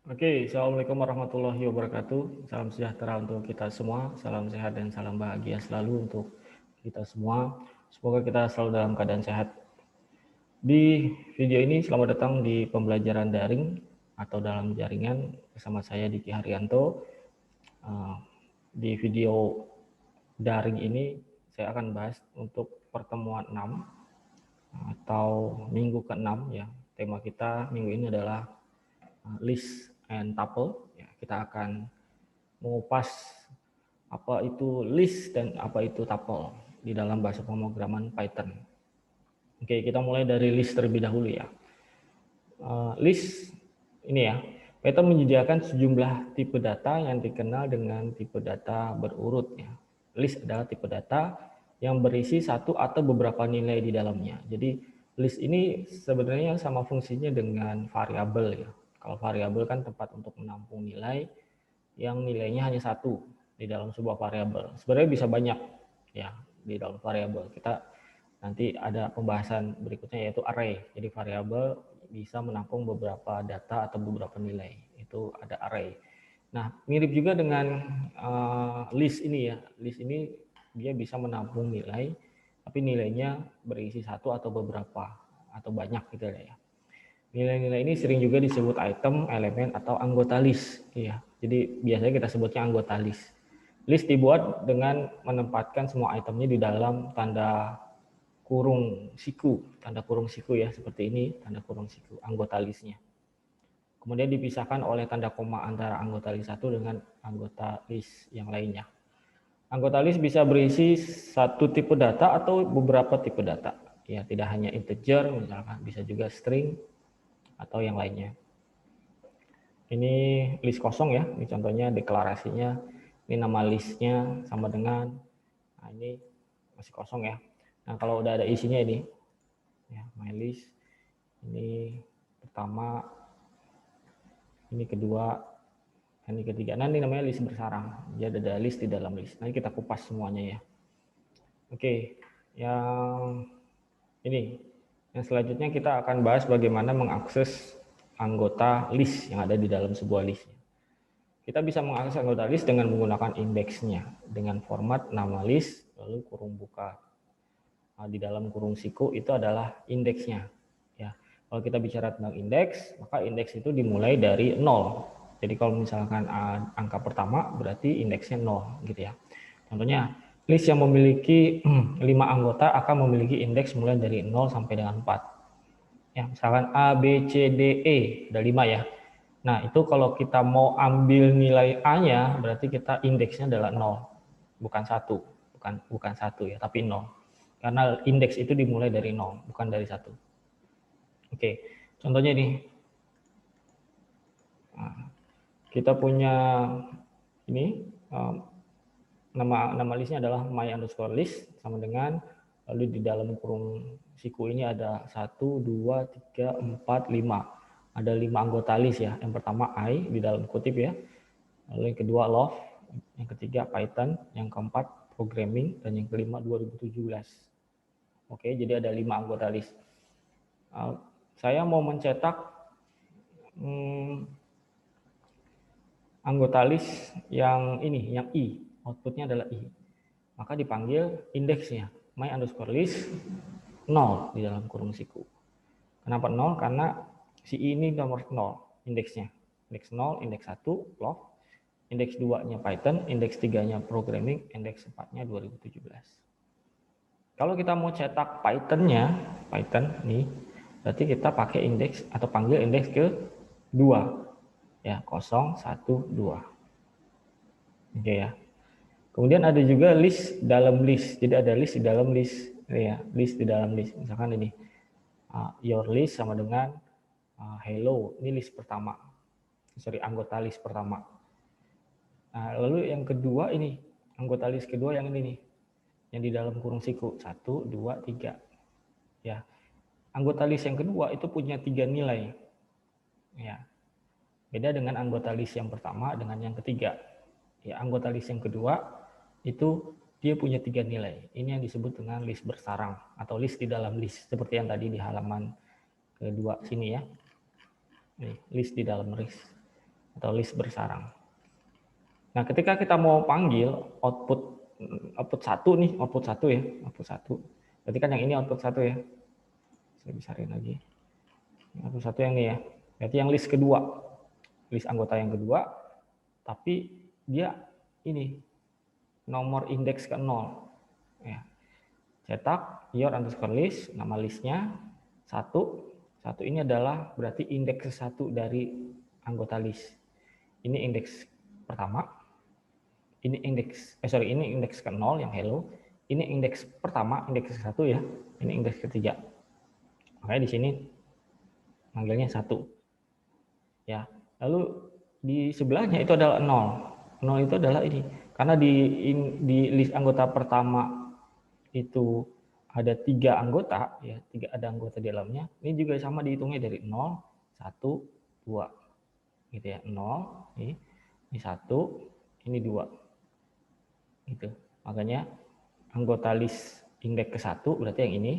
Oke, Assalamualaikum warahmatullahi wabarakatuh. Salam sejahtera untuk kita semua, salam sehat dan salam bahagia selalu untuk kita semua. Semoga kita selalu dalam keadaan sehat. Di video ini, selamat datang di pembelajaran daring atau dalam jaringan bersama saya Diki Haryanto. Di video daring ini, saya akan bahas untuk pertemuan 6 atau minggu ke-6 ya. Tema kita minggu ini adalah list and tuple. Ya, kita akan mengupas apa itu list dan apa itu tuple di dalam bahasa pemrograman Python. Oke, kita mulai dari list terlebih dahulu ya. List ini ya, Python menyediakan sejumlah tipe data yang dikenal dengan tipe data berurut ya. List adalah tipe data yang berisi satu atau beberapa nilai di dalamnya. Jadi list ini sebenarnya sama fungsinya dengan variabel ya. Kalau variabel kan tempat untuk menampung nilai yang nilainya hanya satu di dalam sebuah variabel. Sebenarnya bisa banyak ya di dalam variabel. Kita nanti ada pembahasan berikutnya yaitu array. Jadi variabel bisa menampung beberapa data atau beberapa nilai. Itu ada array. Nah, mirip juga dengan list ini ya. List ini dia bisa menampung nilai, tapi nilainya berisi satu atau beberapa atau banyak gitu ya. Nilai-nilai ini sering juga disebut item, elemen, atau anggota list. Iya, jadi biasanya kita sebutnya anggota list. List dibuat dengan menempatkan semua itemnya di dalam tanda kurung siku ya, seperti ini, tanda kurung siku, anggota listnya. Kemudian dipisahkan oleh tanda koma antara anggota list satu dengan anggota list yang lainnya. Anggota list bisa berisi satu tipe data atau beberapa tipe data. Ya, tidak hanya integer, misalkan bisa juga string atau yang lainnya. Ini list kosong ya, ini contohnya deklarasinya. Ini nama listnya sama dengan, nah ini masih kosong ya. Nah kalau udah ada isinya ini, ya my list, ini pertama, ini kedua, ini ketiga. Nah ini namanya list bersarang. Jadi ada list di dalam list. Nanti kita kupas semuanya ya. Oke, yang ini, yang selanjutnya kita akan bahas bagaimana mengakses anggota list yang ada di dalam sebuah list. Kita bisa mengakses anggota list dengan menggunakan indeksnya, dengan format nama list, lalu kurung buka. Nah, di dalam kurung siku itu adalah indeksnya. Ya, kalau kita bicara tentang indeks, maka indeks itu dimulai dari 0. Jadi kalau misalkan angka pertama, berarti indeksnya 0, gitu ya. Contohnya, list yang memiliki 5 anggota akan memiliki indeks mulai dari 0 sampai dengan 4. Ya, misalkan A, B, C, D, E, ada 5 ya. Nah, itu kalau kita mau ambil nilai A-nya, berarti kita indeksnya adalah 0, bukan 1. Bukan 1 ya, tapi 0. Karena indeks itu dimulai dari 0, bukan dari 1. Oke, contohnya nih. Nah, kita punya ini, nama listnya adalah my underscore list, sama dengan, lalu di dalam kurung siku ini ada 1, 2, 3, 4, 5. Ada 5 anggota list ya. Yang pertama I di dalam kutip ya. Lalu yang kedua love, yang ketiga Python, yang keempat programming, dan yang kelima 2017. Oke, jadi ada 5 anggota list. Saya mau mencetak anggota list yang ini, yang I, outputnya adalah I. Maka dipanggil indeksnya, my underscore list 0 di dalam kurung siku. Kenapa 0? Karena si I ini nomor 0, indeksnya. Indeks 0, indeks 1, love, indeks 2-nya Python, indeks 3-nya programming, indeks 4-nya 2017. Kalau kita mau cetak Python-nya, Python nih, berarti kita pakai indeks atau panggil indeks ke 2. Ya, 0, 1, 2. Oke ya. Kemudian ada juga list dalam list. Jadi ada list di dalam list. Ya, list di dalam list. Misalkan ini, your list sama dengan hello. Ini list pertama. Anggota list pertama. Nah, lalu yang kedua ini, anggota list kedua yang ini nih, yang di dalam kurung siku 1, 2, 3. Ya, anggota list yang kedua itu punya 3 nilai. Ya, beda dengan anggota list yang pertama dengan yang ketiga. Ya, anggota list yang kedua itu dia punya 3 nilai. Ini yang disebut dengan list bersarang atau list di dalam list, seperti yang tadi di halaman kedua sini ya. Ini list di dalam list. atau list bersarang. Nah, ketika kita mau panggil output 1 nih, output 1 ya, output 1. Berarti kan yang ini output 1 ya. Saya besarin lagi. Output 1 yang ini ya. Berarti yang list kedua. List anggota yang kedua, tapi dia ini nomor indeks ke 0. Ya. Cetak your underscore list, nama listnya 1. 1 ini adalah berarti indeks ke 1 dari anggota list. Ini indeks pertama. Ini indeks ke 0 yang hello. Ini indeks pertama, indeks ke 1 ya. Ini indeks ketiga. Makanya di sini manggilnya 1. Ya. Lalu di sebelahnya itu adalah 0. 0 itu adalah ini. Karena di list anggota pertama itu ada 3 anggota, ya, ada anggota di dalamnya. Ini juga sama dihitungnya dari 0, 1, 2. Gitu ya. 0, ini 1, ini 2. Gitu. Makanya anggota list indeks ke 1 berarti yang ini,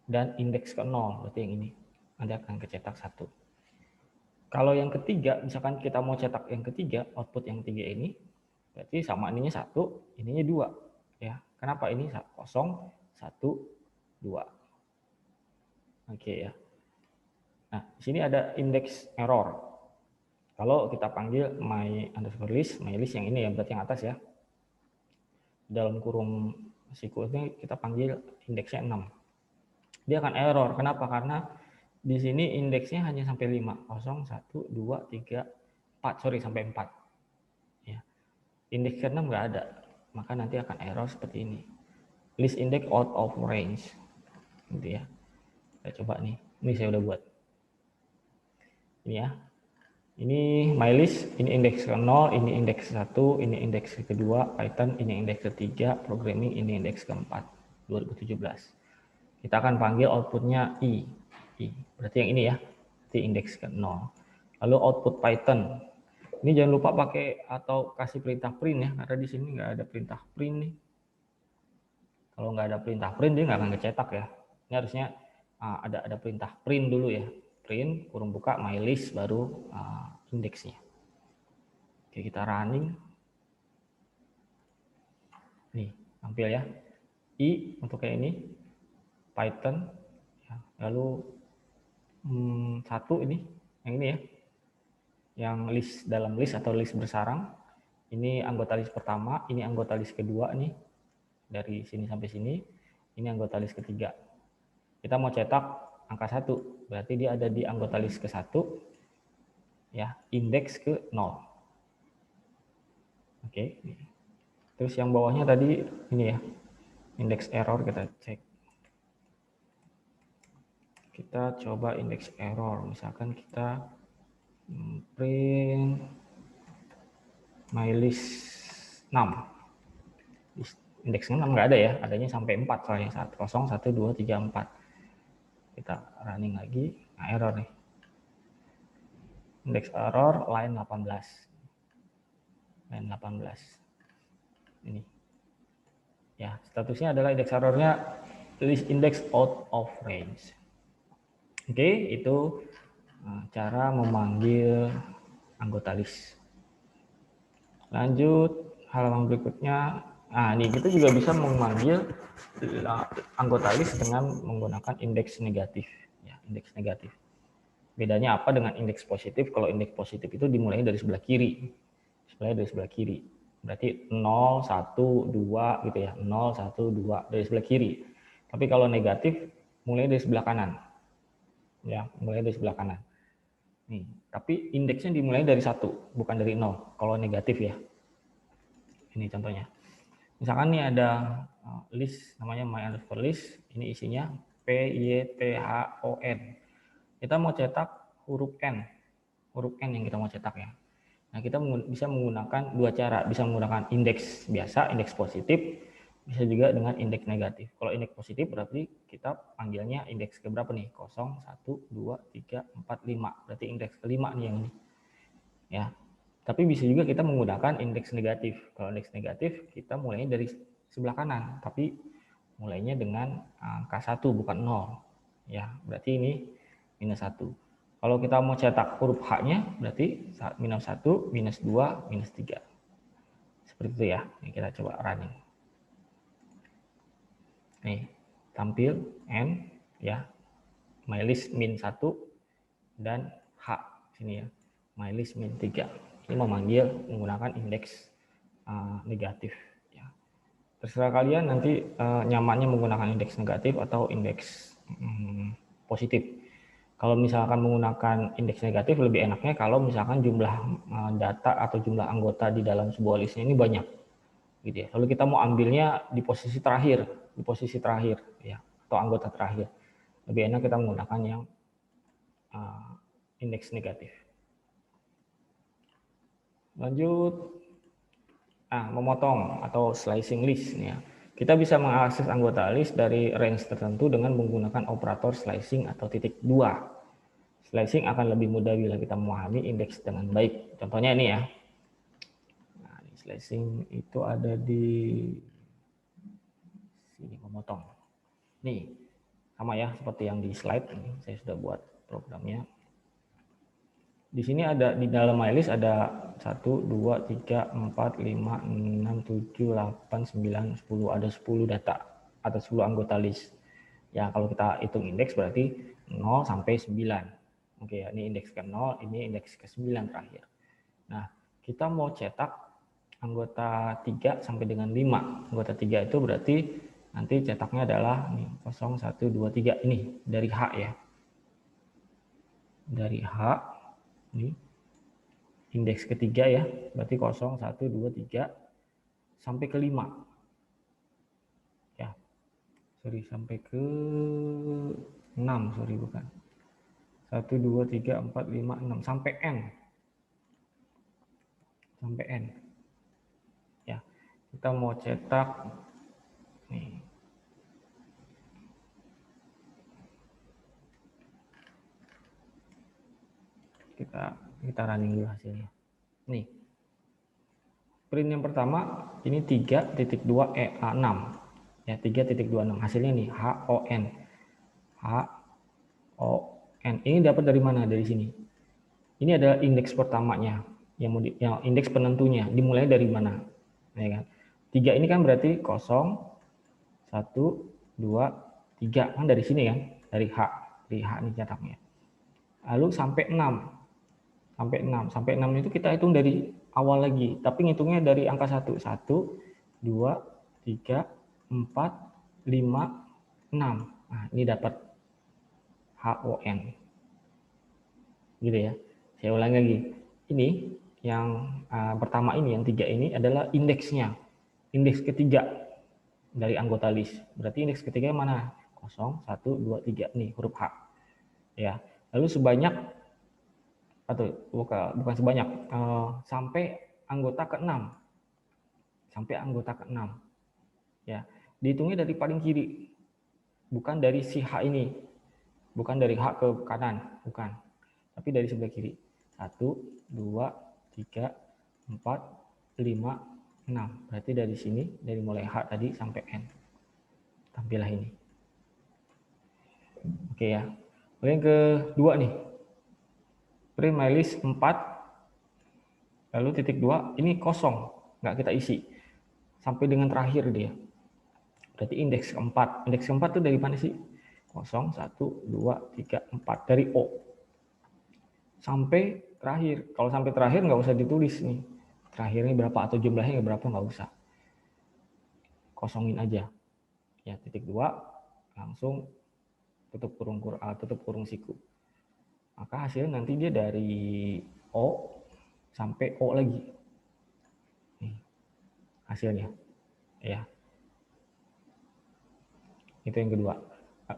dan indeks ke 0 berarti yang ini. Nanti akan kecetak 1. Kalau yang ketiga, misalkan kita mau cetak yang ketiga, output yang ketiga ini, berarti sama ininya 1, ininya 2. Ya, kenapa ini 0, 1, 2. Oke ya. Nah, di sini ada indeks error. Kalau kita panggil my underscore list, my list yang ini ya, berarti yang atas ya. Dalam kurung SQL ini kita panggil indeksnya 6. Dia akan error. Kenapa? Karena di sini indeksnya hanya sampai 5. 0, 1, 2, 3, 4. Sorry, sampai 4. Ya. Indeks ke-6 nggak ada. Maka nanti akan error seperti ini. List index out of range. Gitu ya. Kita coba nih. Ini saya udah buat. Ini ya. Ini my list, ini indeks ke-0, ini indeks ke-1, ini indeks ke-2, Python, ini indeks ke-3, programming, ini indeks ke-4, 2017. Kita akan panggil outputnya I. Berarti yang ini ya, berarti indeks ke-0. Lalu output Python. Ini jangan lupa pakai atau kasih perintah print ya, karena di sini nggak ada perintah print nih. Kalau nggak ada perintah print, dia nggak akan kecetak ya. Ini harusnya ada perintah print dulu ya. Print, kurung buka, my list, baru indeksnya. Oke, kita running. Nih, tampil ya. I untuk kayak ini. Python. Ya, lalu 1 ini. Yang ini ya. Yang list dalam list atau list bersarang. Ini anggota list pertama. Ini anggota list kedua nih. Dari sini sampai sini. Ini anggota list ketiga. Kita mau cetak angka 1. Berarti dia ada di anggota list ke-1. Ya, indeks ke 0. Oke. Terus yang bawahnya tadi ini ya. Indeks error kita cek. Kita coba indeks error. Misalkan kita print my list 6. Indeks 6 nggak ada ya. Adanya sampai 4 soalnya. 0, 1, 2, 3, 4. Kita running lagi. Nah, error nih. Indeks error line 18. Line 18. Ini. Ya, statusnya adalah indeks errornya list index out of range. Oke, itu cara memanggil anggota list. Lanjut, halaman berikutnya. Nah, ini kita juga bisa memanggil anggota list dengan menggunakan indeks negatif. Ya, indeks negatif. Bedanya apa dengan indeks positif? Kalau indeks positif itu dimulai dari sebelah kiri. Dari sebelah kiri. Berarti 0, 1, 2 gitu ya. 0, 1, 2 dari sebelah kiri. Tapi kalau negatif mulai dari sebelah kanan. Ya, mulai dari sebelah kanan. Nih, tapi indeksnya dimulai dari 1, bukan dari 0. Kalau negatif ya. Ini contohnya. Misalkan nih ada list namanya my underscore list. Ini isinya PYTHON. Kita mau cetak huruf N. Huruf N yang kita mau cetak ya. Nah, kita bisa menggunakan dua cara. Bisa menggunakan indeks biasa, indeks positif. Bisa juga dengan indeks negatif. Kalau indeks positif berarti kita panggilnya indeks ke berapa nih? 0, 1, 2, 3, 4, 5. Berarti indeks kelima nih yang ini. Ya. Tapi bisa juga kita menggunakan indeks negatif. Kalau indeks negatif kita mulainya dari sebelah kanan. Tapi mulainya dengan angka 1 bukan 0. Ya, berarti ini minus 1. Kalau kita mau cetak huruf H-nya berarti minus 1, minus 2, minus 3. Seperti itu ya. Ini kita coba running. Nih, tampil N ya. MyList min 1 dan H sini ya. MyList min 3. Ini memanggil menggunakan indeks negatif ya. Terserah kalian nanti nyamannya menggunakan indeks negatif atau indeks positif. Kalau misalkan menggunakan indeks negatif lebih enaknya kalau misalkan jumlah data atau jumlah anggota di dalam sebuah listnya ini banyak gitu ya. Lalu kita mau ambilnya di posisi terakhir ya, atau anggota terakhir. Lebih enak kita menggunakan yang indeks negatif. Lanjut, memotong atau slicing list ya. Kita bisa mengakses anggota list dari range tertentu dengan menggunakan operator slicing atau titik 2. Slicing akan lebih mudah bila kita memahami indeks dengan baik. Contohnya ini ya. Nah, slicing itu ada di sini, memotong. Nih, sama ya seperti yang di slide ini. Saya sudah buat programnya. Di sini ada di dalam MyList ada 1, 2, 3, 4, 5, 6, 7, 8, 9, 10. Ada 10 data, ada 10 anggota list. Ya, kalau kita hitung indeks berarti 0 sampai 9. Oke ya, ini indeks ke 0, ini indeks ke 9 terakhir. Nah, kita mau cetak anggota 3 sampai dengan 5. Anggota 3 itu berarti nanti cetaknya adalah nih, 0, 1, 2, 3 ini dari H ya. Dari H ini indeks ketiga ya, berarti 0, 1, 2, 3 sampai ke 5. Ya. Sorry, sampai ke 6, sorry bukan. 1, 2, 3, 4, 5, 6 sampai N. Sampai N. Ya. Kita mau cetak nih. Kita running dulu hasilnya. Nih. Print yang pertama ini 3.2 EA6. Ya, 3.26. Hasilnya nih HON. HON. Ini dapat dari mana? Dari sini. Ini adalah indeks pertamanya, yang indeks penentunya. Dimulai dari mana? Ya kan? 3 ini kan berarti 0, 1, 2, 3 kan dari sini kan? Dari H ini cetaknya. Lalu sampai 6. Sampai 6 itu kita hitung dari awal lagi, tapi ngitungnya dari angka 1. 1, 2, 3, 4, 5, 6. Nah, ini dapat HON. Gitu ya. Saya ulangi lagi. Ini yang pertama ini, yang 3 ini adalah indeksnya. Indeks ketiga dari anggota list. Berarti indeks ketiga mana? 0, 1, 2, 3. Nih, huruf H. Ya. Lalu sebanyak atau bukan sebanyak sampai anggota ke-6. Sampai anggota ke-6. Ya. Dihitungnya dari paling kiri. Bukan dari si H ini. Bukan dari H ke kanan, bukan. Tapi dari sebelah kiri. 1, 2, 3, 4, 5, 6. Berarti dari sini, dari mulai H tadi sampai N. Tampillah ini. Oke ya. Lalu yang kedua nih. Print MyList 4. Lalu titik 2, ini kosong. Nggak kita isi. Sampai dengan terakhir dia. Berarti indeks keempat. Indeks keempat itu dari mana sih? 0, 1, 2, 3, 4. Dari O. Sampai terakhir. Kalau sampai terakhir nggak usah ditulis nih. Terakhirnya berapa atau jumlahnya berapa nggak usah. Kosongin aja. Ya, titik 2 langsung tutup kurung siku. Maka hasilnya nanti dia dari O sampai O lagi. Nih, hasilnya. Ya. Itu yang kedua.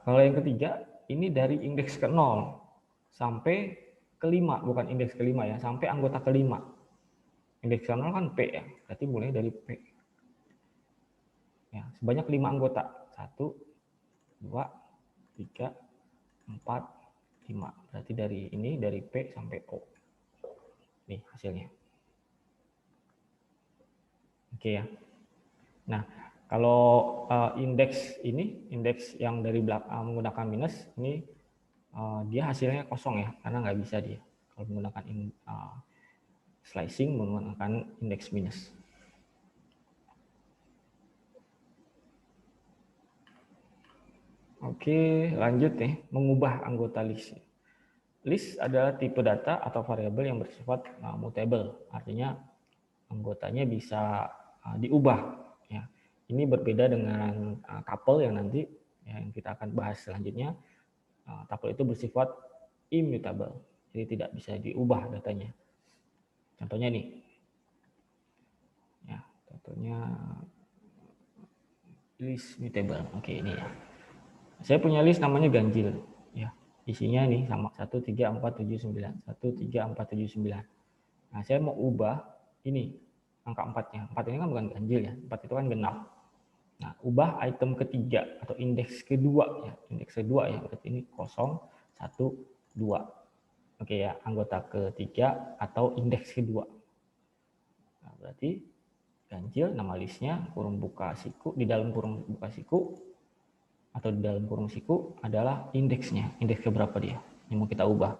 Kalau yang ketiga, ini dari indeks ke-0 sampai ke-5, bukan indeks ke-5 ya, sampai anggota ke-5. Indeks ke-0 kan P ya, berarti mulai dari P. Ya, sebanyak 5 anggota. 1, 2, 3, 4, 5. Berarti dari ini, dari P sampai O. Nih hasilnya. Oke ya. Nah, kalau indeks ini, indeks yang dari belakang menggunakan minus, ini dia hasilnya kosong ya, karena nggak bisa dia kalau menggunakan slicing menggunakan indeks minus. Oke, lanjut nih, mengubah anggota list. List adalah tipe data atau variabel yang bersifat mutable, artinya anggotanya bisa diubah. Ya, ini berbeda dengan tuple yang nanti yang kita akan bahas selanjutnya. Tuple itu bersifat immutable, jadi tidak bisa diubah datanya. Contohnya nih, ya, contohnya list mutable. Oke, ini ya. Saya punya list namanya ganjil, ya. Isinya nih sama 1, 3, 4, 7, 9. 1, 3, 4, 7, 9. Nah, saya mau ubah ini angka 4-nya. 4 ini kan bukan ganjil ya, 4 itu kan genap. Nah, ubah item ketiga atau indeks kedua ya. Indeks kedua ya, berarti ini 0, 1, 2. Oke ya, anggota ketiga atau indeks kedua. Nah, berarti ganjil nama listnya kurung buka siku, di dalam kurung buka siku atau di dalam kurung siku adalah indeksnya, indeks keberapa dia yang mau kita ubah.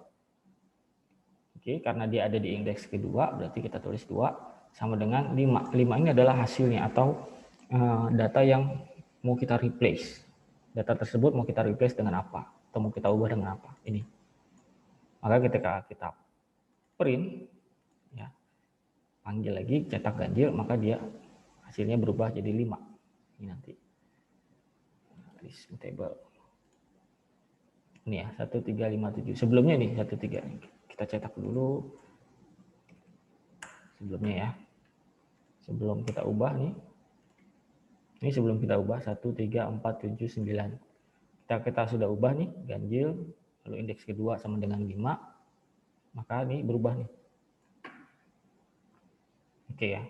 Oke, karena dia ada di indeks kedua, berarti kita tulis 2 sama dengan 5. 5 ini adalah hasilnya atau data yang mau kita replace. Data tersebut mau kita replace dengan apa? Atau mau kita ubah dengan apa? Ini. Maka ketika kita print, ya, panggil lagi, cetak ganjil, maka dia hasilnya berubah jadi 5. Ini nanti. List table. Ini ya, 1, 3, 5, 7. Sebelumnya nih, 1, 3. Kita cetak dulu. Sebelumnya ya. Sebelum kita ubah nih. Ini sebelum kita ubah 1, 3, 4, 7, 9. Kita sudah ubah nih, ganjil, lalu indeks kedua sama dengan 5, maka ini berubah nih. Oke ya.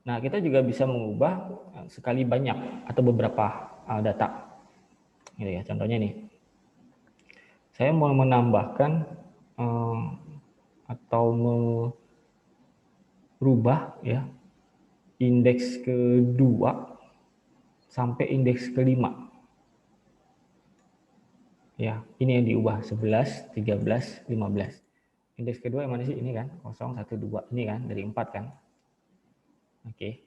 Nah, kita juga bisa mengubah sekali banyak atau beberapa data. Gitu ya, contohnya nih. Saya mau menambahkan atau merubah ya indeks kedua sampai indeks kelima. Ya, ini yang diubah 11, 13, 15. Indeks kedua yang mana sih? Ini kan 0, 1, 2. Ini kan dari 4 kan. Oke.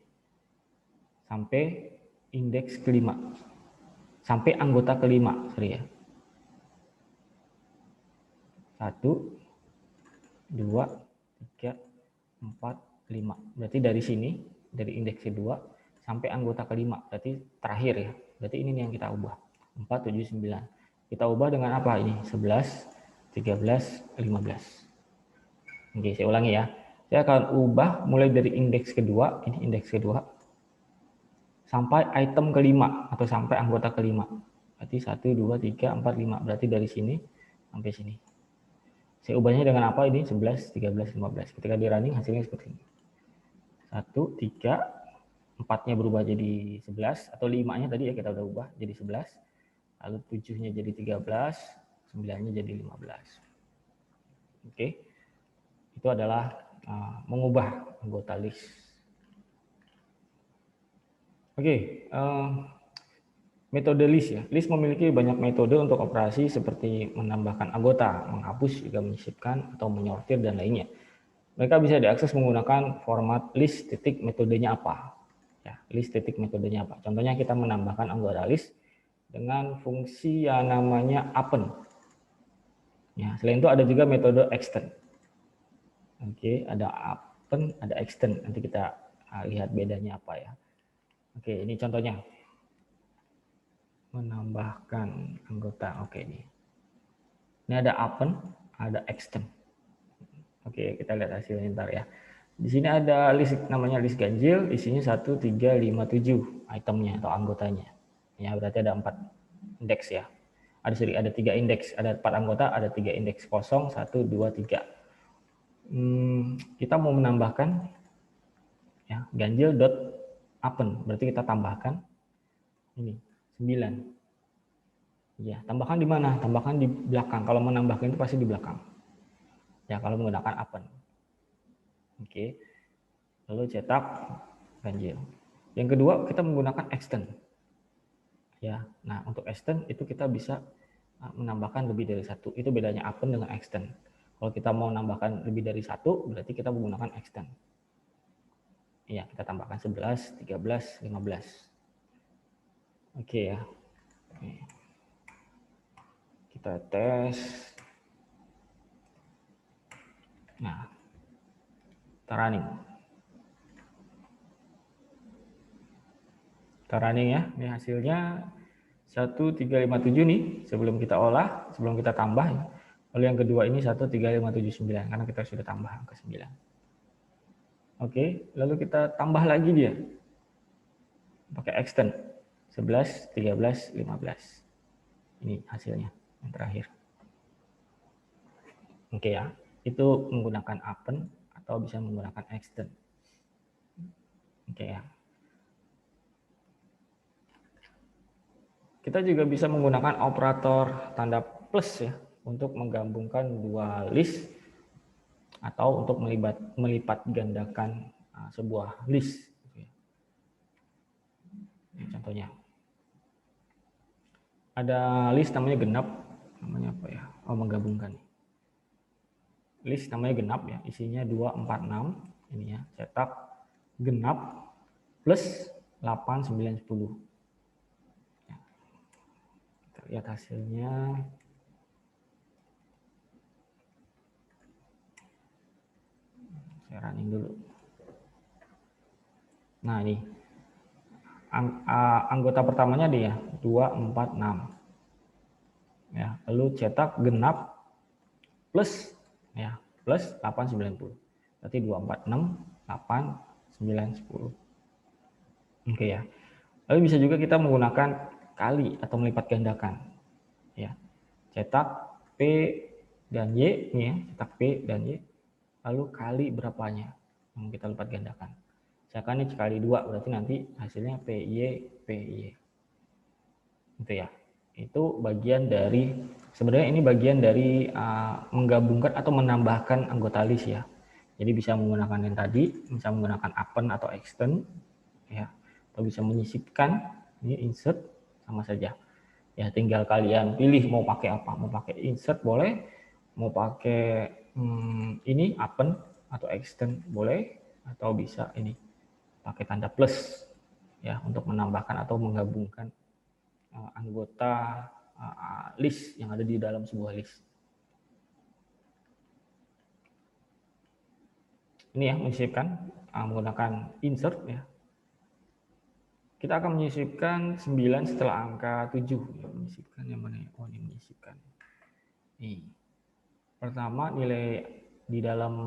Sampai indeks kelima. Sampai anggota kelima, sorry ya. 1, 2, 3, 4, 5. Berarti dari sini, dari indeks kedua sampai anggota kelima. Berarti terakhir ya. Berarti ini yang kita ubah. 4, 7, 9. Kita ubah dengan apa ini? 11, 13, 15. Oke, saya ulangi ya. Saya akan ubah mulai dari indeks kedua, ini indeks kedua, sampai item kelima atau sampai anggota kelima. Berarti 1, 2, 3, 4, 5. Berarti dari sini sampai sini. Saya ubahnya dengan apa ini? 11, 13, 15. Ketika di running hasilnya seperti ini. 1, 3, 4-nya berubah jadi 11, atau 5-nya tadi ya kita udah ubah jadi 11. Lalu 7-nya jadi 13, 9-nya jadi 15. Oke. Itu adalah mengubah anggota list. Oke, metode list ya. List memiliki banyak metode untuk operasi seperti menambahkan anggota, menghapus, juga menyisipkan atau menyortir dan lainnya. Mereka bisa diakses menggunakan format list titik metodenya apa. Ya, list titik metodenya apa. Contohnya kita menambahkan anggota list dengan fungsi yang namanya append. Ya, selain itu ada juga metode extend. Oke, ada append, ada extend. Nanti kita lihat bedanya apa ya. Oke, ini contohnya. Menambahkan anggota. Oke, ini. Ini ada append, ada extend. Oke, kita lihat hasilnya ntar ya. Di sini ada list namanya list ganjil, isinya 1, 3, 5, 7 itemnya atau anggotanya. Ya, berarti ada 4 indeks ya. Ada 3 indeks, ada 4 anggota, ada 3 indeks, 0, 1, 2, 3. Kita mau menambahkan ya, ganjil dot append, berarti kita tambahkan ini 9. Ya, tambahkan di mana? Tambahkan di belakang. Kalau menambahkan itu pasti di belakang. Ya, kalau menggunakan append. Oke. Lalu cetak ganjil. Yang kedua, kita menggunakan extend. Ya, nah untuk extend itu kita bisa menambahkan lebih dari satu. Itu bedanya append dengan extend. Kalau kita mau menambahkan lebih dari satu, berarti kita menggunakan extend. Ya, kita tambahkan 11, 13, 15. Oke ya. Oke. Kita tes. Nah, kita running. Kita running ya. Ini hasilnya 1357 nih sebelum kita olah, sebelum kita tambah. Lalu yang kedua ini 13579 karena kita sudah tambah angka 9. Oke, lalu kita tambah lagi dia. Pakai extend 11, 13, 15. Ini hasilnya yang terakhir. Oke ya, itu menggunakan append atau bisa menggunakan extend. Oke ya. Kita juga bisa menggunakan operator tanda plus ya untuk menggabungkan dua list atau untuk melipat gandakan sebuah list. Ini contohnya. Ada list namanya genap, namanya apa ya? Oh, menggabungkan. List namanya genap ya, isinya 246 ini ya, cetak genap plus 8, 9, 10. Kita lihat hasilnya. Saya running dulu. Nah, ini anggota pertamanya dia 246. Ya, lalu cetak genap plus ya, plus 8, 90. Berarti 246, 8, 9, 10. Oke ya. Lalu bisa juga kita menggunakan kali atau melipat gandakan. Ya. Cetak P dan Y ini ya, cetak P dan Y. Lalu kali berapanya yang kita lipat gandakan. Misalkan ini kali 2 berarti nanti hasilnya PY PY. Itu ya. Itu bagian dari sebenarnya ini bagian dari menggabungkan atau menambahkan anggota list ya. Jadi bisa menggunakan yang tadi, bisa menggunakan append atau extend ya. Atau bisa menyisipkan, ini insert sama saja. Ya tinggal kalian pilih mau pakai apa, mau pakai insert boleh, mau pakai ini append atau extend boleh, atau bisa ini pakai tanda plus ya untuk menambahkan atau menggabungkan anggota list yang ada di dalam sebuah list. Ini ya menyisipkan menggunakan insert ya. Kita akan menyisipkan 9 setelah angka 7. Ya, menyisipkan yang mana? Oh, ini menyisipkan. Nih. Pertama nilai di dalam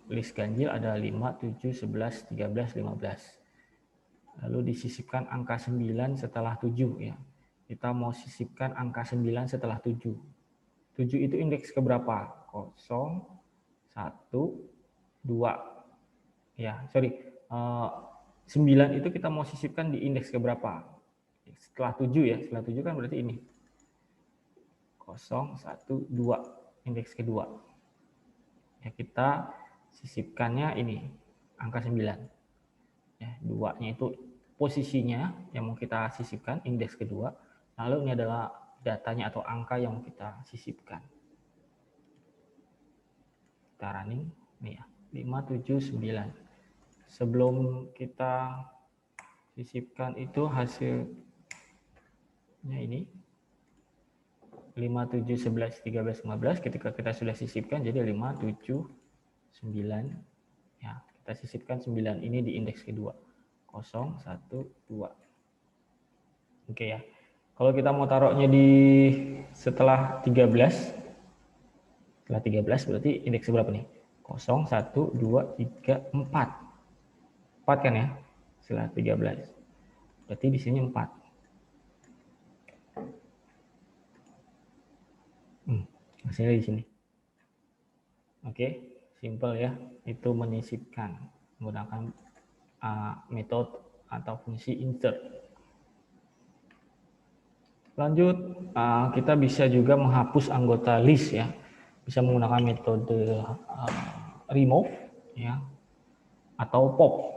list ganjil ada 5, 7, 11, 13, 15. Lalu disisipkan angka 9 setelah 7 ya. Kita mau sisipkan angka 9 setelah 7. 7 itu indeks keberapa? 0, 1, 2. Ya, sorry. 9 itu kita mau sisipkan di indeks keberapa? Setelah 7 ya. Setelah 7 kan berarti ini. 0, 1, 2. Indeks kedua. Ya, kita sisipkannya ini. Angka 9. Ya, 2-nya itu posisinya yang mau kita sisipkan, indeks kedua. Lalu ini adalah datanya atau angka yang mau kita sisipkan. Kita running. Nih ya. 5, 7, 9. Sebelum kita sisipkan itu hasilnya ini 5, 7, 11, 13, 15. Ketika kita sudah sisipkan jadi 5, 7, 9 ya, kita sisipkan 9 ini di indeks kedua 0, 1, 2. Oke ya, kalau kita mau taruhnya di setelah 13 berarti indeks berapa nih? 0, 1, 2, 3, 4 kan ya, setelah 13. Berarti di sini 4. Hasilnya di sini. Oke, simple ya. Itu menyisipkan menggunakan metode atau fungsi insert. Lanjut, kita bisa juga menghapus anggota list ya. Bisa menggunakan metode remove ya, atau pop.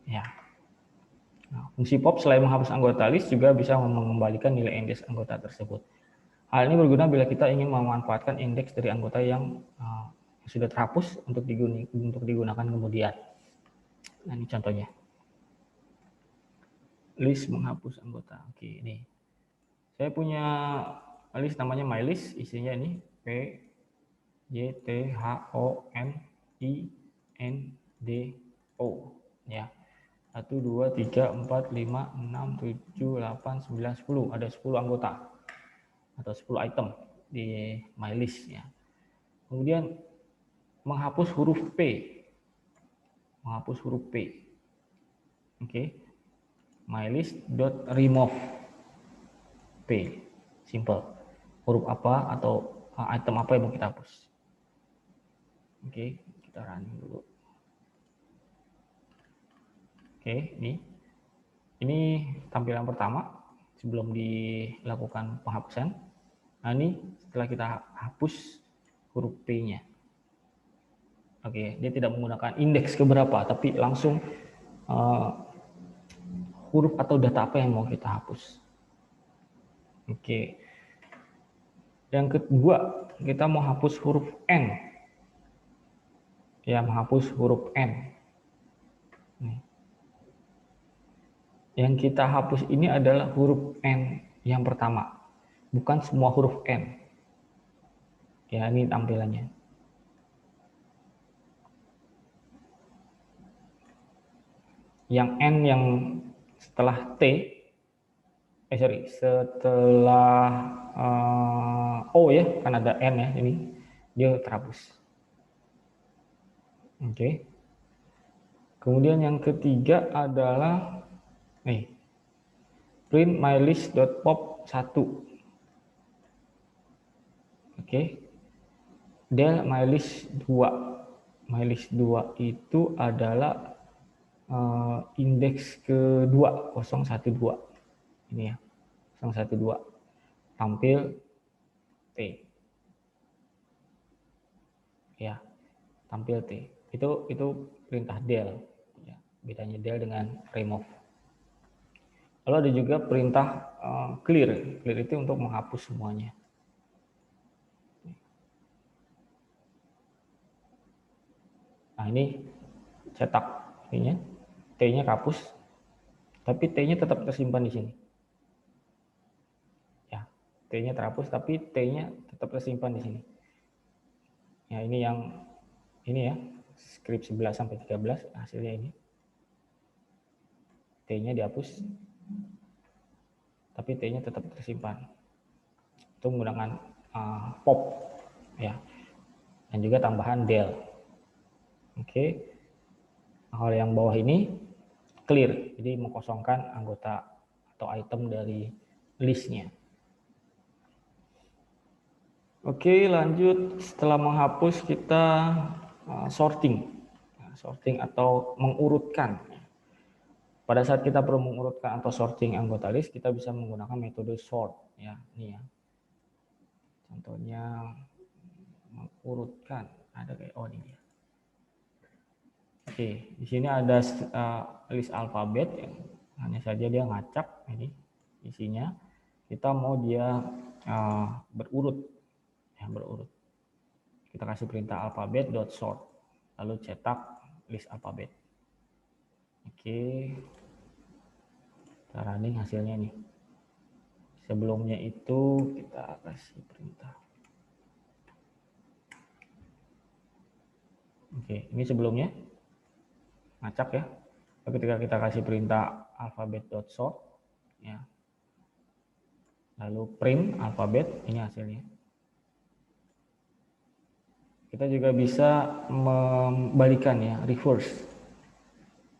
Ya. Nah, fungsi pop selain menghapus anggota list juga bisa mengembalikan nilai indeks anggota tersebut. Hal ini berguna bila kita ingin memanfaatkan indeks dari anggota yang sudah terhapus untuk digunakan kemudian. Nah, ini contohnya. List menghapus anggota. Oke, ini. Saya punya list namanya mylist, isinya ini P Y T H O N I N D O ya. 1 2 3 4 5 6 7 8 9 10. Ada 10 anggota atau 10 item di mylist ya. Kemudian menghapus huruf P. Menghapus huruf P. Oke. Mylist.remove P. Simple. Huruf apa atau item apa yang mau kita hapus. Oke, kita running dulu. Oke, ini tampilan pertama sebelum dilakukan penghapusan. Nah, ini setelah kita hapus huruf P-nya. Oke, dia tidak menggunakan indeks keberapa, tapi langsung huruf atau data apa yang mau kita hapus. Oke. Yang kedua, kita mau hapus huruf N. Ya, menghapus huruf N. Nih. Yang kita hapus ini adalah huruf N yang pertama, bukan semua huruf N. Ya, ini tampilannya. Yang N yang setelah T, setelah O ya, kan ada N ya, ini dia terhapus. Oke. Kemudian yang ketiga adalah print mylist.pop 1. Oke. Del mylist 2. Mylist 2 itu adalah indeks kedua 012. Ini ya. 012. Tampil T. Ya. Tampil T. Itu perintah del. Ya, bedanya del dengan remove. Lalu ada juga perintah clear. Clear itu untuk menghapus semuanya. Nah, ini cetak ininya, T-nya kapus, tapi T-nya tetap tersimpan di sini. Ya, T-nya terhapus, tapi T-nya tetap tersimpan di sini. Ya, ini ya, script 11 sampai 13 hasilnya ini. T-nya dihapus, tapi T-nya tetap tersimpan. Itu menggunakan pop, ya, dan juga tambahan del. Oke. Hal yang bawah ini clear, jadi mengkosongkan anggota atau item dari listnya. Oke, lanjut. Setelah menghapus kita sorting. Sorting atau mengurutkan. Pada saat kita perlu mengurutkan atau sorting anggota list, kita bisa menggunakan metode sort. Ya, ini ya. Contohnya mengurutkan. Ada kayak ini ya. Oke, di sini ada list alfabet, yang hanya saja dia ngacak ini isinya. Kita mau dia berurut, ya berurut. Kita kasih perintah alfabet.sort, lalu cetak list alfabet. Oke, kita running hasilnya nih. Sebelumnya itu kita kasih perintah. Oke, ini sebelumnya ngacak ya. Ketika kita kasih perintah alfabet.sort, ya, lalu print alfabet, ini hasilnya. Kita juga bisa membalikan ya, reverse.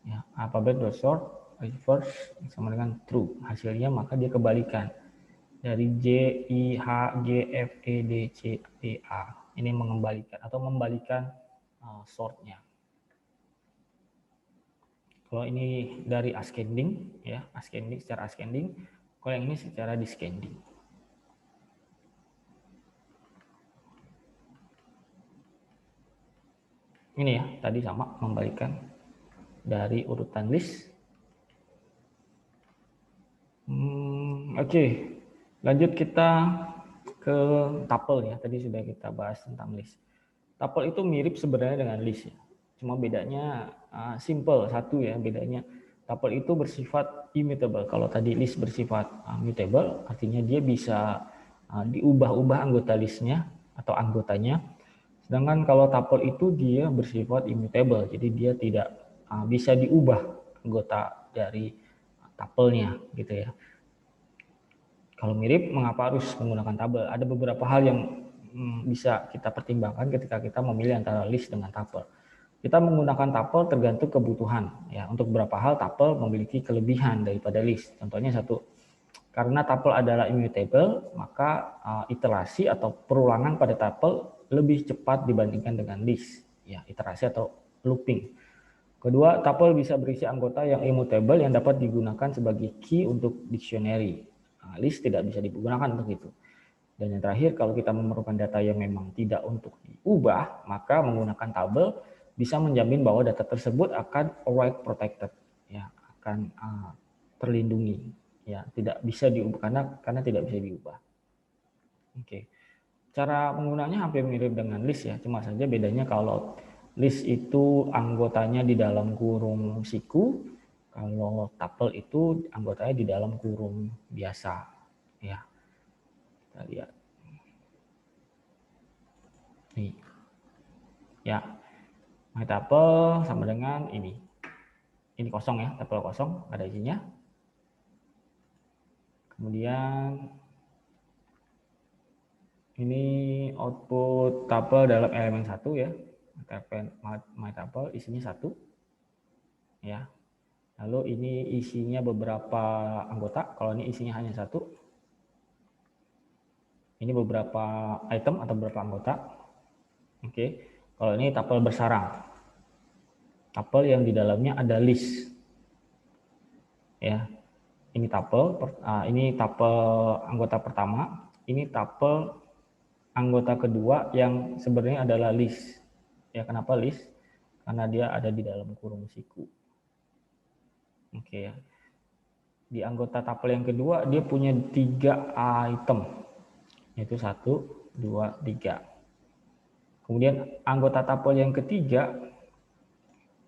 Ya, alfabet.sort reverse sama dengan true. Hasilnya maka dia kebalikan. Dari J, I, H, G, F, E, D, C, E, A. Ini mengembalikan atau membalikan sortnya. Kalau ini dari ascending, ya, ascending secara ascending. Kalau yang ini secara descending. Ini ya, tadi sama membalikan dari urutan list. Oke, lanjut kita ke ke tuple ya. Tadi sudah kita bahas tentang list. Tuple itu mirip sebenarnya dengan list ya. Cuma bedanya simple satu ya, bedanya tuple itu bersifat immutable. Kalau tadi list bersifat mutable, artinya dia bisa diubah-ubah anggota listnya atau anggotanya. Sedangkan kalau tuple itu dia bersifat immutable, jadi dia tidak bisa diubah anggota dari tuple-nya gitu ya. Kalau mirip, mengapa harus menggunakan tabel? Ada beberapa hal yang bisa kita pertimbangkan ketika kita memilih antara list dengan tuple. Kita menggunakan tuple tergantung kebutuhan. Ya, untuk beberapa hal tuple memiliki kelebihan daripada list. Contohnya satu, karena tuple adalah immutable, maka iterasi atau perulangan pada tuple lebih cepat dibandingkan dengan list. Ya, iterasi atau looping. Kedua, tuple bisa berisi anggota yang immutable yang dapat digunakan sebagai key untuk dictionary. List tidak bisa digunakan untuk itu. Dan yang terakhir, kalau kita memerlukan data yang memang tidak untuk diubah, maka menggunakan tabel bisa menjamin bahwa data tersebut akan alright protected, ya, akan terlindungi, ya, tidak bisa diubah karena tidak bisa diubah. Oke, cara penggunanya hampir mirip dengan list ya, cuma saja bedanya kalau list itu anggotanya di dalam kurung siku, kalau tuple itu anggotanya di dalam kurung biasa, ya. Kita lihat. Nih. Ya. My tuple sama dengan ini. Ini kosong ya, tuple kosong, ada isinya. Kemudian ini output tuple dalam elemen 1 ya. My tuple isinya 1. Ya. Lalu ini isinya beberapa anggota. Kalau ini isinya hanya 1. Ini beberapa item atau beberapa anggota. Oke. Kalau ini tuple bersarang. Tuple yang di dalamnya ada list. Ya. Ini tuple anggota pertama. Ini tuple anggota kedua yang sebenarnya adalah list. Ya, kenapa list? Karena dia ada di dalam kurung siku. Oke ya. Di anggota tuple yang kedua dia punya 3 item, yaitu 1, 2, 3. Kemudian anggota tuple yang ketiga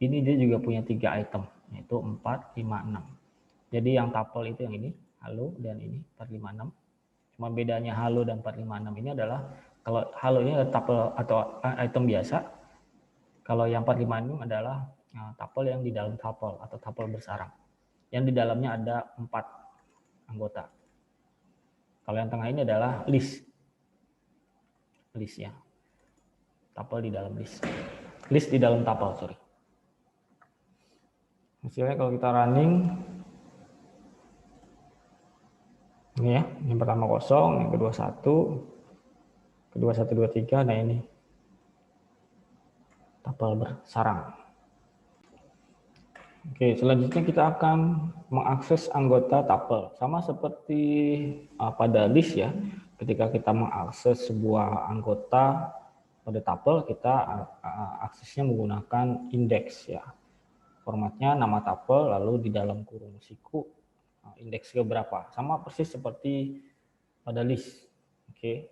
ini dia juga punya 3 item, yaitu 4, 5, 6. Jadi yang tuple itu yang ini, halo, dan ini 4, 5, 6. Cuma bedanya halo dan 4, 5, 6 ini adalah kalau halo ini adalah tuple atau item biasa. Kalau yang 4, 5, 6 adalah tuple yang di dalam tuple atau tuple bersarang. Yang di dalamnya ada 4 anggota. Kalau yang tengah ini adalah list. List ya. Tuple di dalam list. List di dalam tuple, sorry. Hasilnya kalau kita running, ini ya, yang pertama kosong, yang kedua 1, kedua 1, 2, 3, nah ini tuple bersarang. Oke, selanjutnya kita akan mengakses anggota tuple. Sama seperti pada list ya, ketika kita mengakses sebuah anggota pada tuple, kita aksesnya menggunakan indeks ya. Formatnya nama tuple, lalu di dalam kurung siku indeks ke berapa. Sama persis seperti pada list. Oke,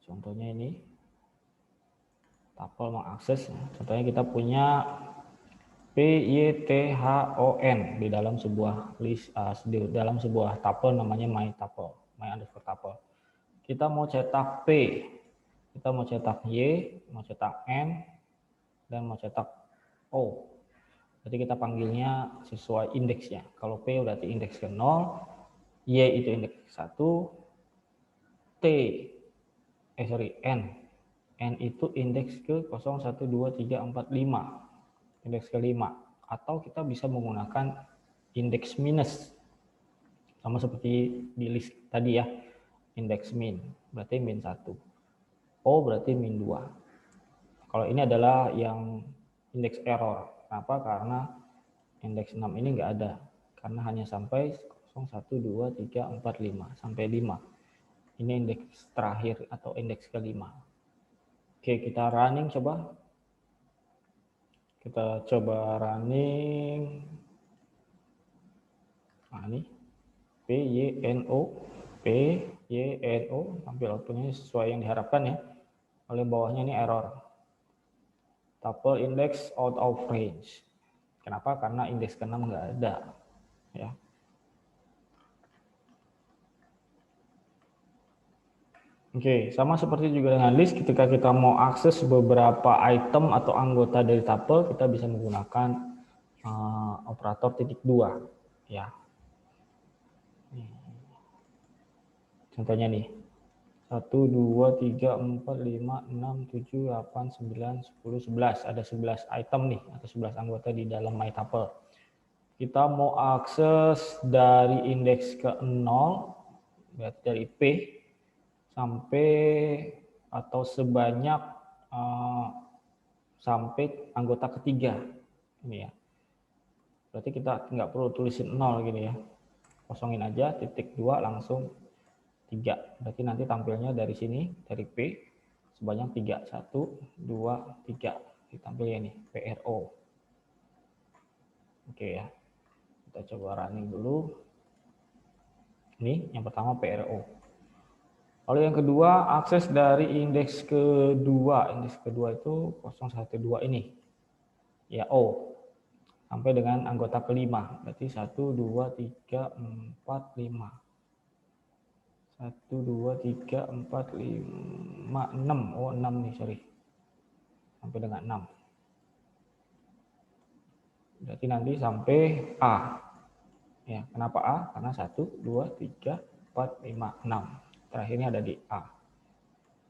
contohnya ini tuple mengakses. Contohnya kita punya PYTHON di dalam sebuah list, di dalam sebuah tuple namanya my tuple, my underscore tuple. Kita mau cetak P, kita mau cetak Y, mau cetak N, dan mau cetak O. Berarti kita panggilnya sesuai indeksnya. Kalau P berarti indeks ke 0, Y itu indeks ke 1, N itu indeks ke 0, 1, 2, 3, 4, 5. Indeks kelima, atau kita bisa menggunakan indeks minus sama seperti di list tadi ya, indeks min berarti min 1, O berarti min 2. Kalau ini adalah yang indeks error. Kenapa? Karena indeks 6 ini enggak ada, karena hanya sampai 0, 1, 2, 3, 4, 5 sampai 5. Ini indeks terakhir atau indeks kelima. Oke, kita running coba. Kita coba running. Nah, ini PYNO, P Y, N, O, tampil outputnya sesuai yang diharapkan ya. Lalu bawahnya ini error. Tuple index out of range. Kenapa? Karena indeks ke-6 nggak ada. Ya. Oke, sama seperti juga dengan list, ketika kita mau akses beberapa item atau anggota dari tuple, kita bisa menggunakan operator titik 2. Ya. Contohnya nih. 1, 2, 3, 4, 5, 6, 7, 8, 9, 10, 11. Ada 11 item nih, atau 11 anggota di dalam mytuple. Kita mau akses dari indeks ke-0, berarti dari P, sampai atau sebanyak sampai anggota ketiga. Ini ya. Berarti kita nggak perlu tulisin 0 gini ya. Kosongin aja, titik 2 langsung 3. Berarti nanti tampilnya dari sini, dari P, sebanyak 3. 1, 2, 3. Ditampilnya nih, PRO. Oke ya. Kita coba running dulu. Ini yang pertama PRO. Lalu yang kedua, akses dari indeks kedua. Indeks kedua itu 012 ini. Ya, O. Sampai dengan anggota kelima. Berarti 1, 2, 3, 4, 5. 1, 2, 3, 4, 5, 6. Oh, 6 nih, sorry. Sampai dengan 6. Berarti nanti sampai A. Ya, kenapa A? Karena 1, 2, 3, 4, 5, 6. Terakhirnya ada di A.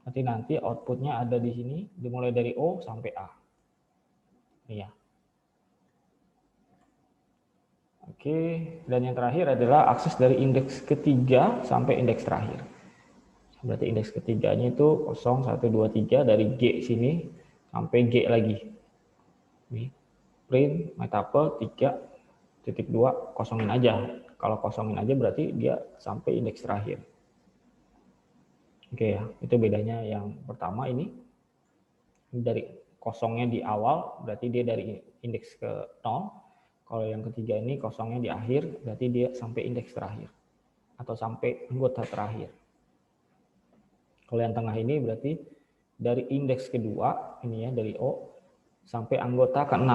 Nanti outputnya ada di sini, dimulai dari O sampai A. Iya. Oke, dan yang terakhir adalah akses dari indeks ketiga sampai indeks terakhir. Berarti indeks ketiganya itu 0, 1, 2, 3 dari G sini sampai G lagi. Nih, print mytuple 3.2 kosongin aja. Kalau kosongin aja berarti dia sampai indeks terakhir. Oke ya, itu bedanya yang pertama ini dari kosongnya di awal berarti dia dari indeks ke 0. Kalau yang ketiga ini kosongnya di akhir berarti dia sampai indeks terakhir atau sampai anggota terakhir. Kalau yang tengah ini berarti dari indeks kedua ini ya dari O sampai anggota ke-6.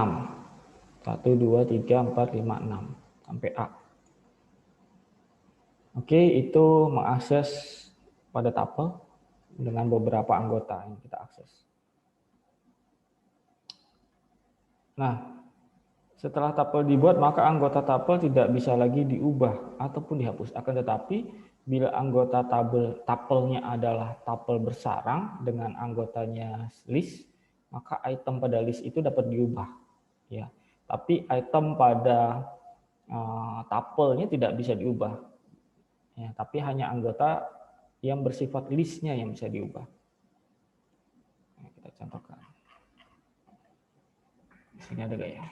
1, 2, 3, 4, 5, 6 sampai A. Oke, itu mengakses pada tuple dengan beberapa anggota yang kita akses. Nah, setelah tuple dibuat, maka anggota tuple tidak bisa lagi diubah ataupun dihapus. Akan tetapi, bila anggota tuple-nya adalah tuple bersarang dengan anggotanya list, maka item pada list itu dapat diubah. Ya, tapi item pada tuple-nya tidak bisa diubah. Ya, tapi hanya anggota yang bersifat listnya yang bisa diubah. Nah, kita contohkan. Di sini ada gak ya?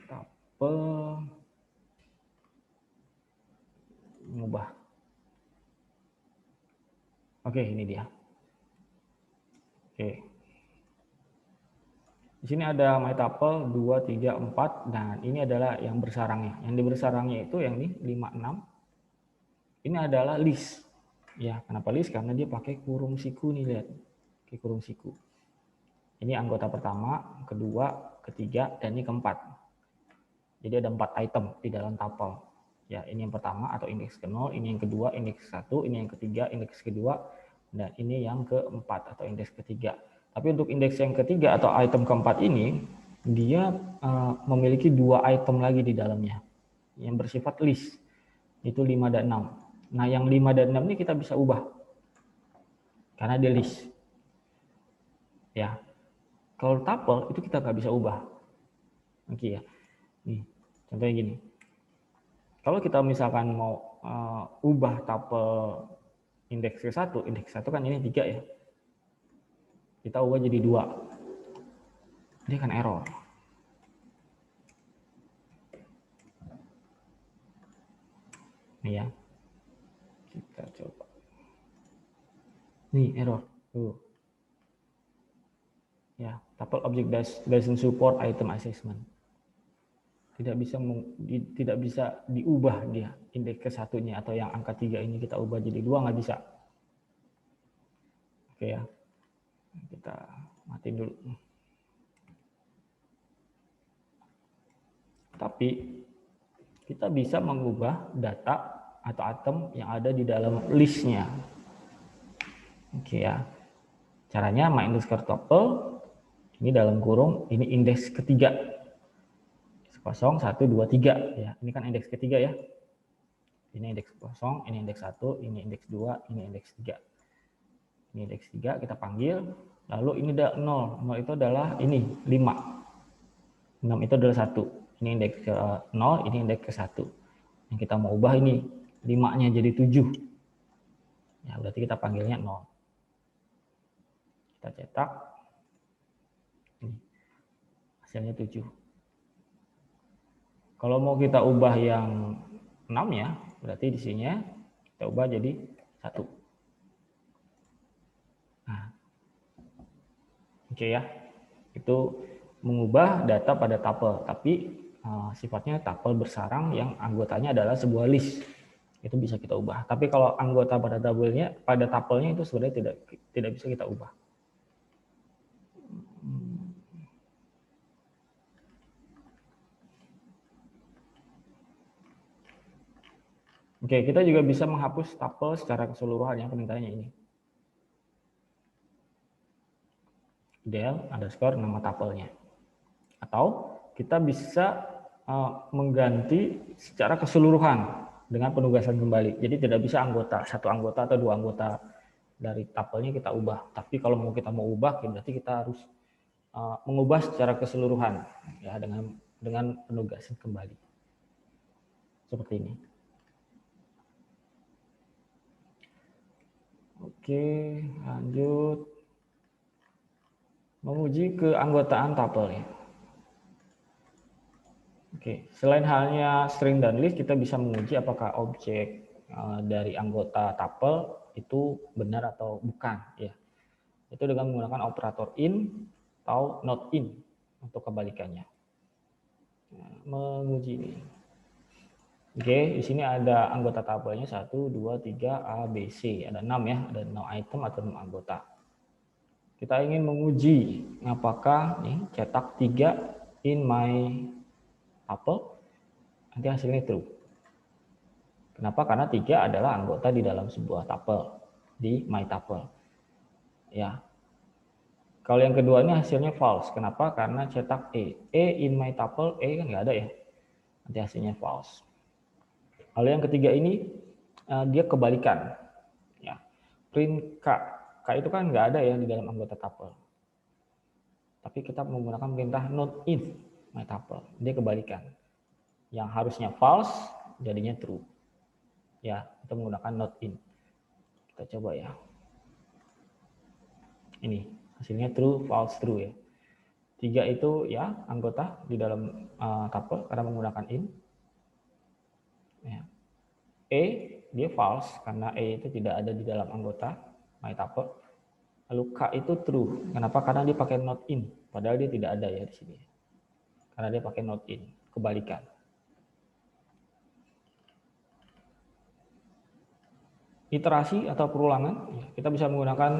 Tuple mengubah. Oke, ini dia. Oke. Di sini ada mytuple 2, 3, 4 dan ini adalah yang bersarangnya. Yang bersarangnya itu yang ini 5, 6. Ini adalah list. Ya, kenapa list? Karena dia pakai kurung siku nih, lihat. Pakai kurung siku. Ini anggota pertama, kedua, ketiga, dan ini keempat. Jadi ada 4 item di dalam tuple. Ya, ini yang pertama atau indeks ke-0, ini yang kedua, indeks ke-1, ini yang ketiga, indeks kedua, dan ini yang keempat atau indeks ketiga. Tapi untuk indeks yang ketiga atau item keempat ini, dia memiliki 2 item lagi di dalamnya yang bersifat list. Itu 5 dan 6. Nah, yang 5 dan 6 ini kita bisa ubah karena dia list. Ya. Kalau tuple itu kita nggak bisa ubah. Oke ya. Nih, contohnya gini. Kalau kita misalkan mau ubah tuple indeks ke-1, indeks 1 kan ini 3 ya. Kita ubah jadi 2. Dia akan error. Nih ya. Kita coba. Nih error. Tuh. Ya, tuple object doesn't support item assessment. Tidak bisa diubah dia indeks ke-1-nya atau yang angka 3 ini kita ubah jadi 2 nggak bisa. Oke ya, kita matiin dulu. Tapi kita bisa mengubah data atau item yang ada di dalam listnya. Oke ya, caranya my_tuple ini dalam kurung ini indeks ketiga 0, 1, 2, 3 ya. Ini kan indeks ketiga ya. Ini indeks 0, ini indeks 1, ini indeks 2, ini indeks 3. Ini indeks 3 kita panggil, lalu ini ada 0. 0 itu adalah ini 5. 6 itu adalah 1. Ini indeks ke 0, ini indeks ke 1. Yang kita mau ubah ini 5-nya jadi 7. Ya, berarti kita panggilnya 0. Kita cetak. Ini. Hasilnya 7. Kalau mau kita ubah yang 6 ya, berarti di sini kita ubah jadi 1. Nah, oke ya, itu mengubah data pada tuple, tapi sifatnya tuple bersarang yang anggotanya adalah sebuah list. Itu bisa kita ubah. Tapi kalau anggota pada tuple-nya itu sebenarnya tidak bisa kita ubah. Oke, kita juga bisa menghapus tuple secara keseluruhan ya, perintahnya ini. Del underscore nama tuple-nya. Atau kita bisa mengganti secara keseluruhan dengan penugasan kembali. Jadi tidak bisa satu anggota atau dua anggota dari tuple-nya kita ubah. Tapi kalau kita mau ubah, berarti kita harus mengubah secara keseluruhan ya dengan penugasan kembali. Seperti ini. Oke, lanjut. Menguji keanggotaan tuple ya. Oke, selain halnya string dan list, kita bisa menguji apakah objek dari anggota tuple itu benar atau bukan ya. Itu dengan menggunakan operator in atau not in untuk kebalikannya. Nah, menguji ini. Oke, di sini ada anggota tabelnya 1, 2, 3, A, B, C. Ada 6 ya, ada 6 item atau 6 anggota. Kita ingin menguji apakah nih cetak 3 in my tuple, nanti hasilnya true. Kenapa? Karena 3 adalah anggota di dalam sebuah tuple, di my tuple. Ya. Kalau yang kedua ini hasilnya false. Kenapa? Karena cetak E. E in my tuple, E kan nggak ada ya. Nanti hasilnya false. Lalu yang ketiga ini dia kebalikan, ya. Print K, K itu kan nggak ada ya di dalam anggota tuple. Tapi kita menggunakan perintah not in my tuple, dia kebalikan. Yang harusnya false jadinya true, ya. Kita menggunakan not in. Kita coba ya. Ini hasilnya true, false, true ya. 3 itu ya anggota di dalam tuple karena menggunakan in. Ya. E dia false karena E itu tidak ada di dalam anggota my tuple. Lalu K itu true. Kenapa? Karena dia pakai not in. Padahal dia tidak ada ya di sini. Karena dia pakai not in. Kebalikan. Iterasi atau perulangan. Kita bisa menggunakan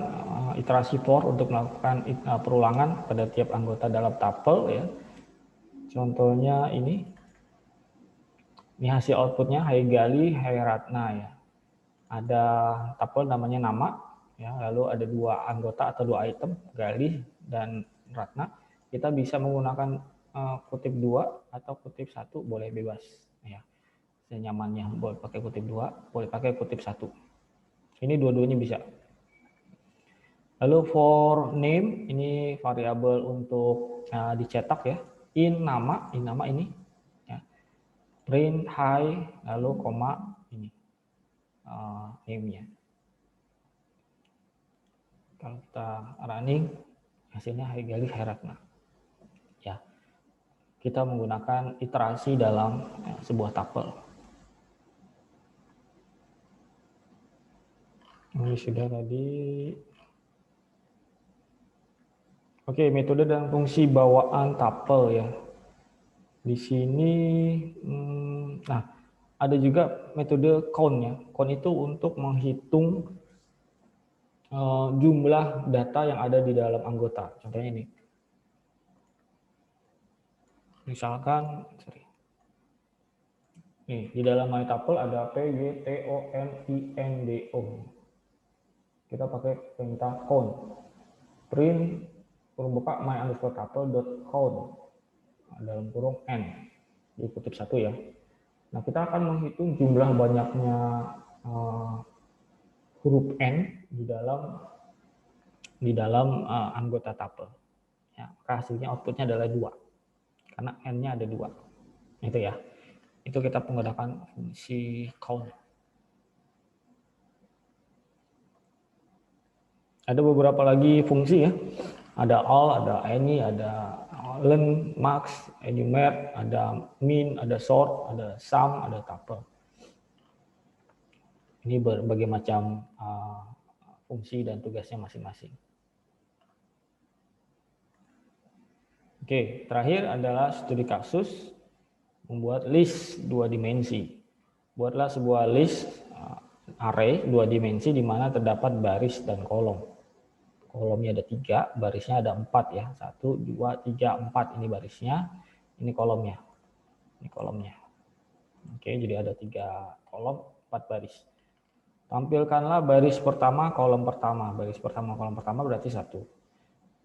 iterasi for untuk melakukan perulangan pada tiap anggota dalam tuple ya. Contohnya ini. Ini hasil outputnya Hai Gali, Hai Ratna ya. Ada tuple namanya nama ya, lalu ada 2 anggota atau 2 item, Gali dan Ratna. Kita bisa menggunakan kutip 2 atau kutip 1, boleh bebas ya. Senyamannya, boleh pakai kutip 2, boleh pakai kutip 1. Ini dua-duanya bisa. Lalu for name ini variabel untuk dicetak ya. In nama ini ya. Print Hai lalu koma ini name-nya. Kalau kita running hasilnya Hai Gali, Hai Ratna. Ya. Kita menggunakan iterasi dalam sebuah tuple. Ini sudah tadi. Oke, metode dan fungsi bawaan tuple ya. Di sini nah, ada juga metode count ya. Count itu untuk menghitung jumlah data yang ada di dalam anggota. Contohnya ini. Misalkan, nih, di dalam mytuple ada pgtonindo. Kita pakai perintah count. Print kurung buka my_tuple.count dalam kurung n. Dikutip 1 ya. Nah, kita akan menghitung jumlah banyaknya huruf n di dalam anggota tuple. Ya, maka hasilnya outputnya adalah 2. Karena n-nya ada 2. Itu ya. Itu kita menggunakan fungsi count. Ada beberapa lagi fungsi ya. Ada all, ada any, ada len, max, enumerate, ada min, ada sort, ada sum, ada tuple. Ini berbagai macam fungsi dan tugasnya masing-masing. Oke, terakhir adalah studi kasus membuat list 2 dimensi. Buatlah sebuah list array 2 dimensi di mana terdapat baris dan kolom. Kolomnya ada 3, barisnya ada 4 ya. 1, 2, 3, 4 ini barisnya, ini kolomnya. Ini kolomnya. Oke, jadi ada 3 kolom, 4 baris. Tampilkanlah baris pertama, kolom pertama. Baris pertama, kolom pertama berarti 1.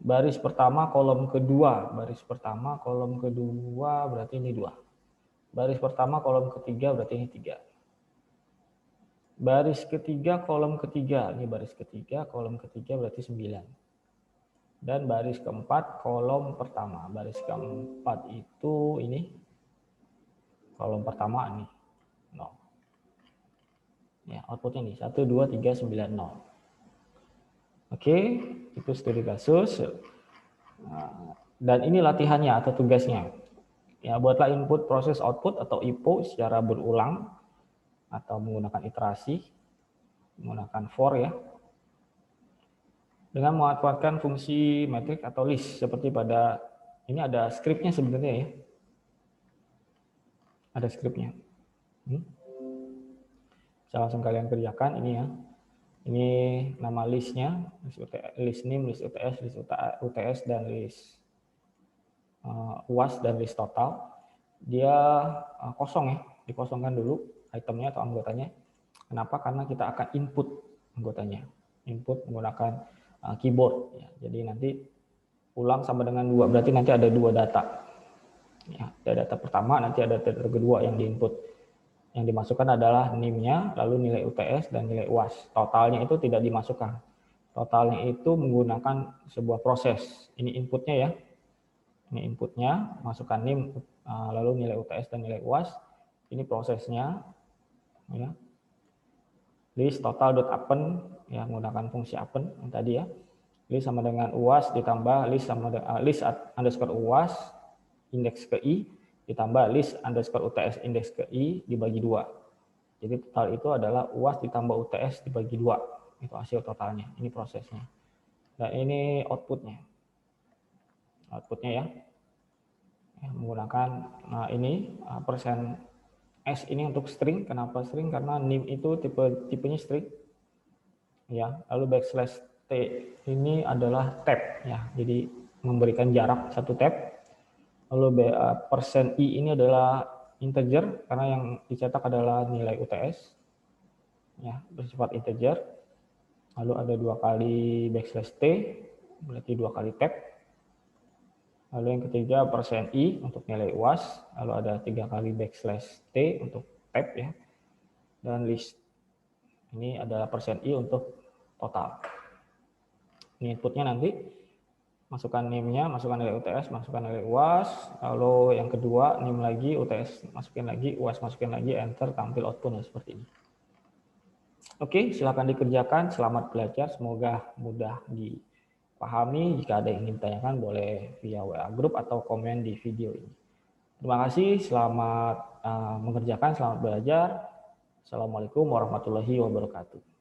Baris pertama, kolom kedua. Baris pertama, kolom kedua berarti ini 2. Baris pertama, kolom ketiga berarti ini 3. Baris ketiga, kolom ketiga. Ini baris ketiga, kolom ketiga berarti 9. Dan baris keempat, kolom pertama. Baris keempat itu ini. Kolom pertama ini 0. Ya, outputnya nih 1, 2, 3, 9, 0. Oke, itu studi kasus. Dan ini latihannya atau tugasnya. Ya, buatlah input proses output atau IPO secara berulang atau menggunakan iterasi, menggunakan for ya. Dengan memanfaatkan fungsi metrik atau list seperti pada ini ada skripnya sebenarnya ya. Ada skripnya. Saya langsung kalian kerjakan ini ya. Ini nama listnya, list name, list UTS, list UTS, dan list UAS dan list total. Dia kosong ya, dikosongkan dulu itemnya atau anggotanya. Kenapa? Karena kita akan input anggotanya. Input menggunakan keyboard. Ya. Jadi nanti ulang sama dengan 2, berarti nanti ada 2 data. Ya, ada data pertama, nanti ada data kedua yang diinput. Yang dimasukkan adalah NIM-nya, lalu nilai UTS dan nilai UAS. Totalnya itu tidak dimasukkan. Totalnya itu menggunakan sebuah proses. Ini inputnya ya. Ini inputnya, masukkan NIM, lalu nilai UTS dan nilai UAS. Ini prosesnya. Ya. List total.append, ya, menggunakan fungsi append yang tadi ya. List sama dengan UAS ditambah list sama list underscore UAS indeks ke I ditambah list underscore UTS indeks ke I dibagi 2. Jadi total itu adalah UAS ditambah UTS dibagi 2. Itu hasil totalnya. Ini prosesnya. Dan ini outputnya. Outputnya ya. Menggunakan ini persen S ini untuk string. Kenapa string? Karena NIM itu tipenya string. Ya, lalu backslash T ini adalah tab ya. Jadi memberikan jarak 1 tab. Lalu persen I ini adalah integer karena yang dicetak adalah nilai UTS. Ya, bersifat integer. Lalu ada 2 kali backslash T, berarti 2 kali tab. Lalu yang ketiga persen I untuk nilai UAS. Lalu ada 3 kali backslash T untuk tab ya. Dan list. Ini adalah persen I untuk total. Ini inputnya nanti. Masukkan NIM-nya, masukkan nilai UTS, masukkan nilai UAS, lalu yang kedua NIM lagi, UTS masukin lagi, UAS masukin lagi, enter, tampil outputnya seperti ini. Oke, silakan dikerjakan, selamat belajar, semoga mudah dipahami. Jika ada yang ingin ditanyakan boleh via WA group atau komen di video ini. Terima kasih, selamat mengerjakan, selamat belajar. Assalamualaikum warahmatullahi wabarakatuh.